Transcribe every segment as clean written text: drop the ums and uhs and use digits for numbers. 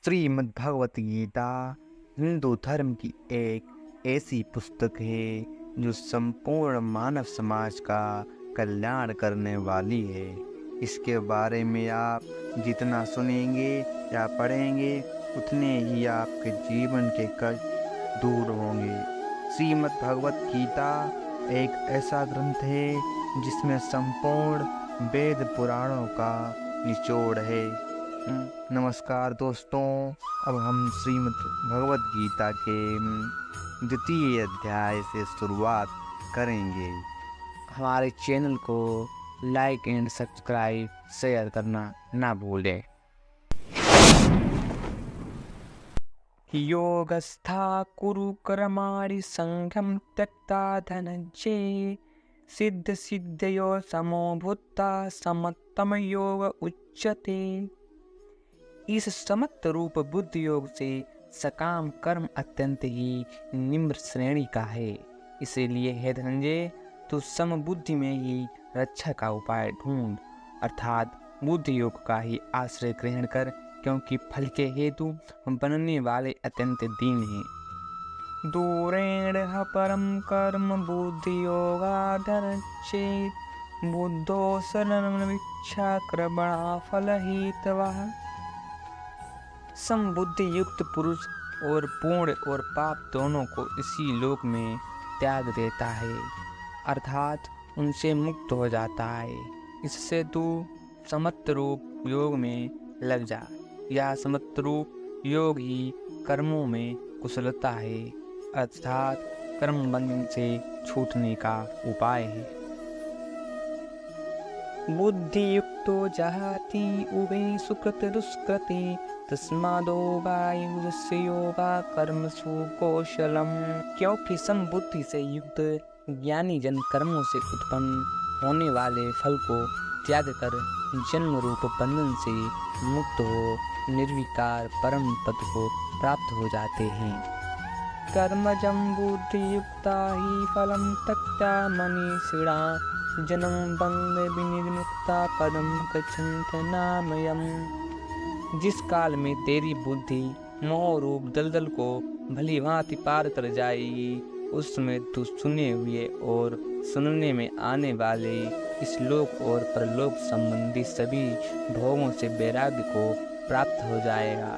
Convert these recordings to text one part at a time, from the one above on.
श्रीमद् भगवत गीता हिंदू धर्म की एक ऐसी पुस्तक है जो संपूर्ण मानव समाज का कल्याण करने वाली है। इसके बारे में आप जितना सुनेंगे या पढ़ेंगे उतने ही आपके जीवन के कष्ट दूर होंगे। श्रीमद् भगवत गीता एक ऐसा ग्रंथ है जिसमें संपूर्ण वेद पुराणों का निचोड़ है। नमस्कार दोस्तों, अब हम श्रीमद् भगवत गीता के द्वितीय अध्याय से शुरुआत करेंगे। हमारे चैनल को लाइक एंड सब्सक्राइब शेयर करना ना भूलें। योगस्था कुरु कर्माणि संगं त्यक्त्वा धनंजय सिद्ध सिद्धयो समो भूत्वा समत्तम योग उच्यते। इस समत्त रूप बुद्धि योग से सकाम कर्म अत्यंत ही निम्न श्रेणी का है। इसीलिए हे धनंजय, तू सम बुद्धि में ही रक्षा का उपाय ढूंढ, अर्थात बुद्धि योग का ही आश्रय ग्रहण कर, क्योंकि फल के हेतु बनने वाले अत्यंत दीन हैं। दूरेण परम कर्म बुद्धि योगा धनंजय बुद्धो शरणं विच्छा कर्मणा फल हेतवः। समबुद्धि युक्त पुरुष और पुण्य और पाप दोनों को इसी लोक में त्याग देता है, अर्थात उनसे मुक्त हो जाता है। इससे तू समत्त रूप योग में लग जा। यह समत्त रूप योग ही कर्मों में कुशलता है, अर्थात कर्म बंधन से छूटने का उपाय है। बुद्धि युक्तो जहाति उभे सुकृत दुष्कृते तस्मादो वायुस्य योगा कर्मसु कौशलम। क्योंकि समबुद्धि से युक्त ज्ञानी जन कर्मों से उत्पन्न होने वाले फल को त्याग कर जन्म रूप बंधन से मुक्त हो निर्विकार परम पद को प्राप्त हो जाते हैं। कर्मजं बुद्धि युक्ता ही फलम त्यक्त्वा मनीषिणा जन्म बंध विनिर्मुक्ता पदम गच्छन्ति नामयम्। जिस काल में तेरी बुद्धि मोह रूप दलदल को भली भांति पार कर जाएगी, उसमें तू सुने हुए और सुनने में आने वाले इस लोक और परलोक संबंधी सभी भोगों से वैराग्य को प्राप्त हो जाएगा।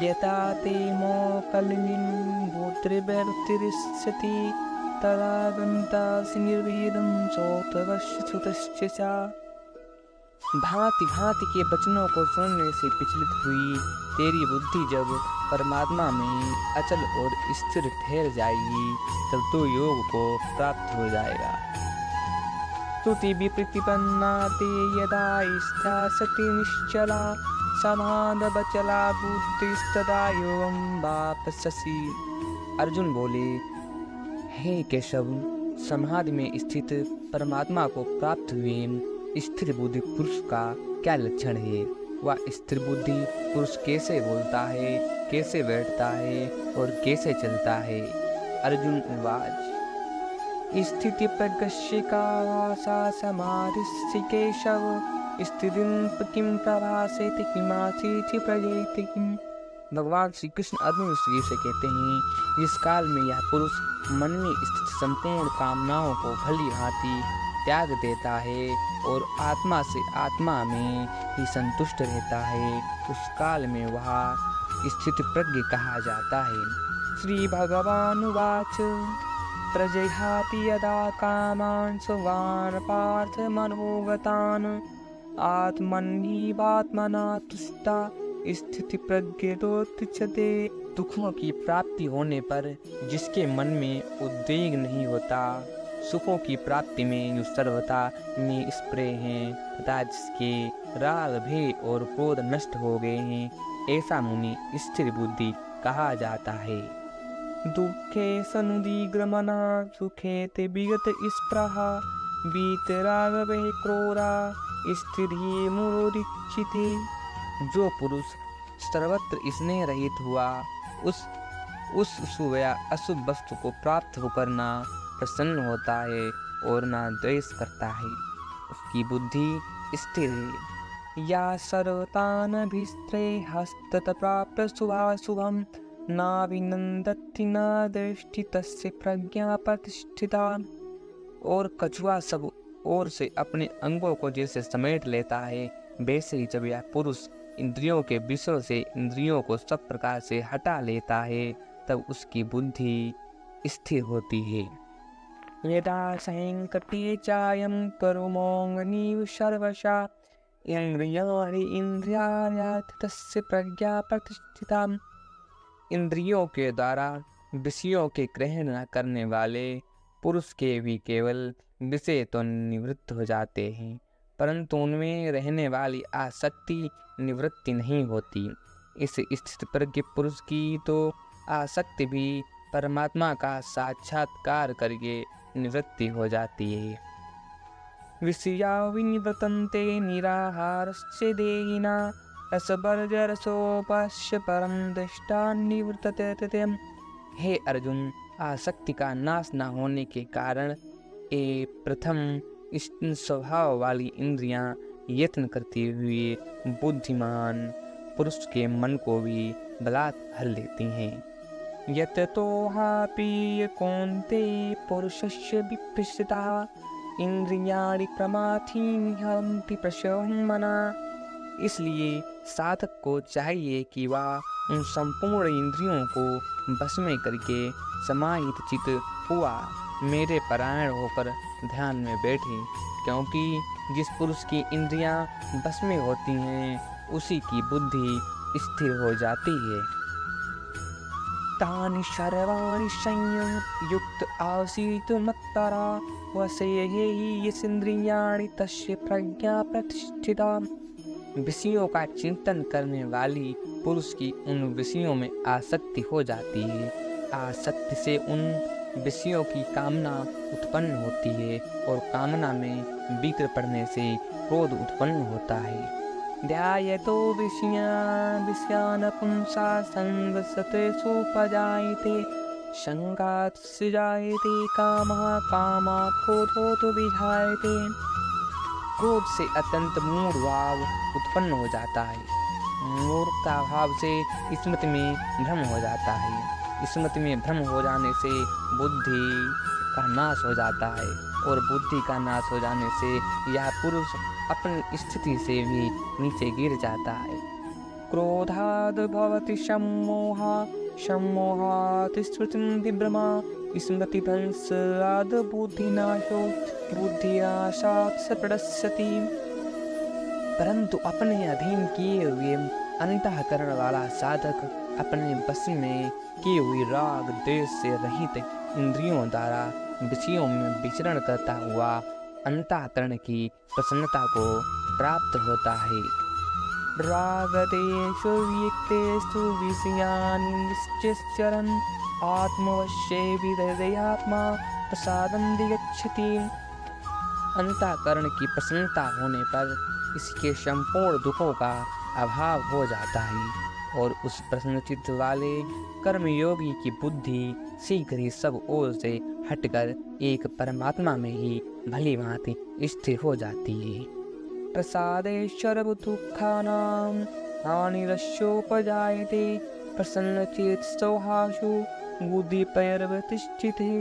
यथा ते मोहकलिनं भूतृव्यतिरिष्यति तदा गन्तासि निर्भेदं सोतवश्य च। भांति भांति के वचनों को सुनने से विचलित हुई तेरी बुद्धि जब परमात्मा में अचल और स्थिर ठहर जाएगी, तब तो योग को प्राप्त हो जाएगा। स्तुति विप्रतिपन्ना ते यदा स्थिता निश्चला समाधवचला बुद्धिस्तदा योगं वापस्यसि। अर्जुन बोले, हे केशव, समाधि में स्थित परमात्मा को प्राप्त हुए स्थिर बुद्धि पुरुष का क्या लक्षण है? वह स्थिर बुद्धि पुरुष कैसे बोलता है, कैसे बैठता है और कैसे चलता है? अर्जुन उवाच, स्थिति प्रज्ञस्य का वासा समाधिस्य केशव स्थितिं किं प्रभासेति किमासीति प्रजेति किम्। भगवान श्री कृष्ण अर्जुन श्री से कहते हैं, जिस काल में यह पुरुष मन में स्थित संपूर्ण कामनाओं को भली भांति त्याग देता है और आत्मा से आत्मा में ही संतुष्ट रहता है, उस काल में वह स्थित प्रज्ञ कहा जाता है। श्री भगवान वाच, प्रजहाति यदा कामान् सुवान् पार्थ मनोगतान् आत्मन्येवात्मना तुष्टा स्थिति प्रज्ञोत्थिते। दुखों की प्राप्ति होने पर जिसके मन में उद्वेग नहीं होता, सुखों की प्राप्ति में जो सर्वथा निष्प्रय हैं तथा जिसके राग भय और क्रोध नष्ट हो गए हैं, ऐसा मुनि स्थिर बुद्धि कहा जाता है। दुखे सनुदिग्रमना सुखे ते विगत स्पृहा वीतराग भय क्रोधा स्थिर ही मुरोदीक्षिते। जो पुरुष सर्वत्र स्नेह रहित हुआ उस शुभ या अशुभ वस्तु को प्राप्त होकर ना प्रसन्न होता है और ना द्वेष करता है, उसकी बुद्धि स्थिर है। या सर्वतानभिस्त्रे हस्तत प्राप्त शुभाशुभम नाभिनन्दति न दृष्टि तस्य प्रज्ञा प्रतिष्ठिता। और कछुआ सब ओर से अपने अंगों को जैसे समेट लेता है, वैसे ही जब यह पुरुष इंद्रियों के विषयों से इंद्रियों को सब प्रकार से हटा लेता है, तब उसकी बुद्धि स्थिर होती है। यदा संकटे चायं करुमोऽग्निः सर्वशा इंद्रियाणि इंद्रियार्थ तस्य प्रज्ञा प्रतिष्ठिता। इंद्रियों के द्वारा विषयों के ग्रहण न करने वाले पुरुष के भी केवल विषय तो निवृत्त हो जाते हैं, परंतु उनमें रहने वाली आसक्ति निवृत्ति नहीं होती। इस स्थित प्रज्ञ पुरुष की तो आसक्ति भी परमात्मा का साक्षात्कार करके निवृत्ति हो जाती है। विषया विनिवर्तन्ते निराहारस्य देहिना रसवर्जरसोपस्य परम दृष्टा निवर्तते। हे अर्जुन, आसक्ति का नाश न होने के कारण ये प्रथम इस स्वभाव वाली इंद्रियां यत्न करते हुए बुद्धिमान पुरुष के मन को भी बलात् भर लेती हैं। यततो हापि कौन्ते पुरुषस्य विप्रसिता इंद्रियाणि प्रमाथीनि हरन्ति प्रशवं मना। इसलिए साधक को चाहिए कि वह उन संपूर्ण इंद्रियों को बस में करके समाहित चित हुआ मेरे परायण होकर ध्यान में बैठे, क्योंकि जिस पुरुष की इंद्रियां बस में होती हैं उसी की बुद्धि स्थिर हो जाती है। तानि सर्वाणि संयुक्त आसीत् मत्परा वसेहि यस्इन्द्रियाणि तस्य प्रज्ञा प्रतिष्ठिता। विषयों का चिंतन करने वाली पुरुष की उन विषयों में आसक्ति हो जाती है। आसक्ति से उन विषयों की कामना उत्पन्न होती है और कामना में विकृ पड़ने से क्रोध उत्पन्न होता है। ध्यायतो विषयान् पुंसा संगसतेषु उपजायते संगात् जायते कामः कामात् क्रोधो विजायते। क्रोध से अत्यंत मूढ़ भाव उत्पन्न हो जाता है। मूर्खता भाव से स्मृति में भ्रम हो जाता है। स्मृति में भ्रम हो जाने से बुद्धि का नाश हो जाता है और बुद्धि का नाश हो जाने से यह पुरुष अपनी स्थिति से भी नीचे गिर जाता है। क्रोधाद् भवति सम्मोहः सम्मोहात् स्मृतिं विभ्रमा स्मृतिभ्रंशाद् बुद्धिनाशो बुद्धिनाशात् स प्रणश्यति। परंतु अपने अधीन किए हुए अंतःकरण वाला साधक अपने बस में किए हुए राग द्वेष से रहित इंद्रियों द्वारा विषयों में विचरण करता हुआ अंतःकरण की प्रसन्नता को प्राप्त होता है। रागदेशु वियुक्तेषु विषयान् निश्चरन् आत्मवश्ये विदधेयात्मा प्रसादं गच्छति। अंतःकरण की प्रसन्नता होने पर इसके संपूर्ण दुखों का अभाव हो जाता है और उस प्रसन्नचित्त वाले कर्मयोगी की बुद्धि शीघ्र ही सब ओर से हटकर एक परमात्मा में ही भली भांति स्थिर हो जाती है। प्रसादे सर्वदुःखानां हानिरस्योपजायते प्रसन्नचित्त सौहासु बुद्धिपर्यवतिष्ठिते।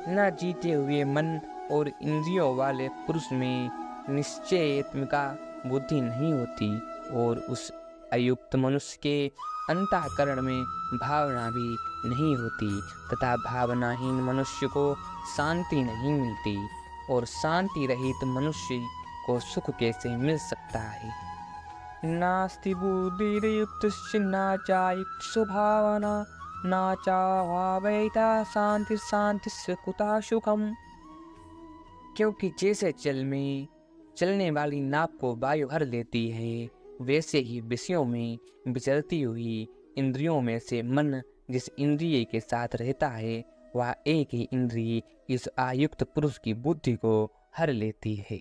न जीते हुए मन और इंद्रियों वाले पुरुष में निश्चयात्मिका बुद्धि नहीं होती और उस अयुक्त मनुष्य के अंतःकरण में भावना भी नहीं होती तथा भावनाहीन मनुष्य को शांति नहीं मिलती और शांति रहित मनुष्य को सुख कैसे मिल सकता है। नास्ति बुद्धिर्युक्तस्य न चायुक्तस्य भावना न चाभावयिता शांति शांतिस्य कुतः सुखम्। क्योंकि जैसे जल में चलने वाली नाव को वायु भर लेती है, वैसे ही विषयों में विचरती हुई इंद्रियों में से मन जिस इंद्रिय के साथ रहता है वह एक ही इंद्रिय इस आयुक्त पुरुष की बुद्धि को हर लेती है।